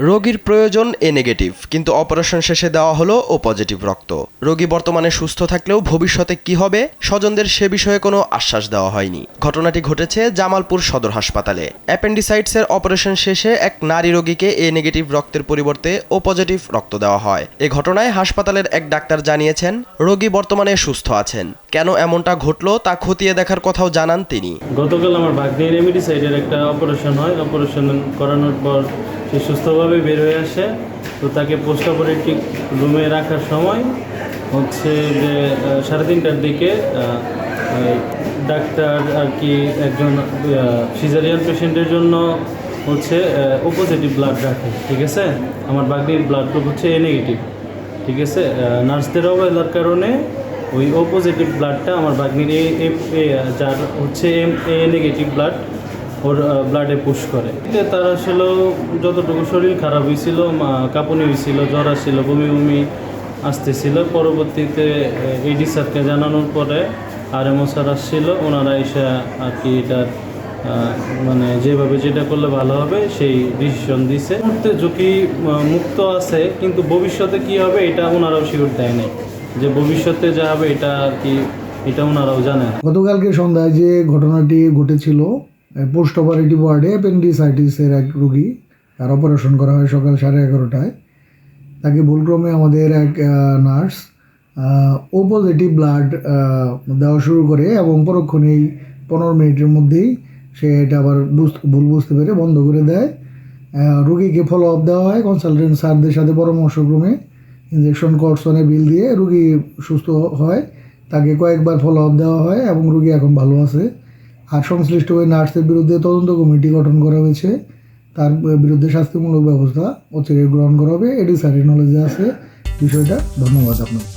রোগীর প্রয়োজন এ নেগেটিভ, কিন্তু অপারেশন শেষে দেওয়া হলো ও পজিটিভ রক্ত। রোগী বর্তমানে সুস্থ থাকলেও ভবিষ্যতে কি হবে স্বজনদের সে বিষয়ে কোনো আশ্বাস দেওয়া হয়নি। ঘটনাটি ঘটেছে জামালপুর সদর হাসপাতালে। অ্যাপেন্ডিসাইটিসের অপারেশন শেষে এক নারী রোগীকে এ নেগেটিভ রক্তের পরিবর্তে ও পজিটিভ রক্ত দেওয়া হয়। এ ঘটনায় হাসপাতালের এক ডাক্তার জানিয়েছেন, রোগী বর্তমানে সুস্থ আছেন। কেন এমনটা ঘটলো তা খতিয়ে দেখার কথাও জানান তিনি। গতকাল আমার ভাগ্নের অ্যাপেন্ডিসাইটিসের একটা অপারেশন হয়। অপারেশন করানোর পর সে সুস্থভাবে বের হয়ে আসে। তো তাকে পোস্ট অপারেটিভ রুমে রাখার সময় হচ্ছে যে 3:30টার দিকে ডাক্তার আর কি একজন সিজারিয়ান পেশেন্টের জন্য হচ্ছে ও পজিটিভ ব্লাড রাখে। ঠিক আছে, আমার ভাগ্নির ব্লাড গ্রুপ হচ্ছে এ নেগেটিভ। ঠিক আছে, নার্সদের অবহেলার কারণে ওই ও পজিটিভ ব্লাডটা আমার ভাগ্নির যার হচ্ছে এ নেগেটিভ ব্লাড ওর ব্লাডে পুশ করে। তার আসলে যতটুকু শরীর খারাপ হয়েছিল, কাঁপুনি হয়েছিল, জ্বর আসছিল, বমি বমি আসতেছিল। পরবর্তীতে এডি স্যারকে জানানোর পরে আরএমও স্যার আসছিল, ওনারা এসে আর কি এটার মানে যেভাবে যেটা করলে ভালো হবে সেই ডিসিশন দিছে। মুহূর্তে ঝুঁকি মুক্ত আছে, কিন্তু ভবিষ্যতে কি হবে এটা ওনারাও শিওর দেয় নাই, যে ভবিষ্যতে যা হবে এটা আর কি এটা ওনারাও জানেন। গতকালকে সন্ধ্যায় যে ঘটনাটি ঘটেছিল, পোস্ট অপারেটিভ ওয়ার্ডে অ্যাপেন্ডিসাইটিসের এক রোগী, তার অপারেশন করা হয় সকাল 11:30টায়। তাকে ভুলক্রমে আমাদের এক নার্স ও পজিটিভ ব্লাড দেওয়া শুরু করে এবং পরক্ষণেই 15 মিনিটের মধ্যেই সে এটা আবার ভুল বুঝতে পেরে বন্ধ করে দেয়। রোগীকে ফলো আপ দেওয়া হয় কনসালটেন্ট স্যারদের সাথে পরামর্শক্রমে। ইঞ্জেকশন কর্সনে বিল দিয়ে রোগী সুস্থ হয়। তাকে কয়েকবার ফলো আপ দেওয়া হয় এবং রোগী এখন ভালো আছে। আর সংশ্লিষ্ট ওই নার্সের বিরুদ্ধে তদন্ত কমিটি গঠন করা হয়েছে। তার বিরুদ্ধে শাস্তিমূলক ব্যবস্থা অচিরে গ্রহণ করা হবে। এটি স্যারের নলেজে আছে বিষয়টা। ধন্যবাদ আপনাকে।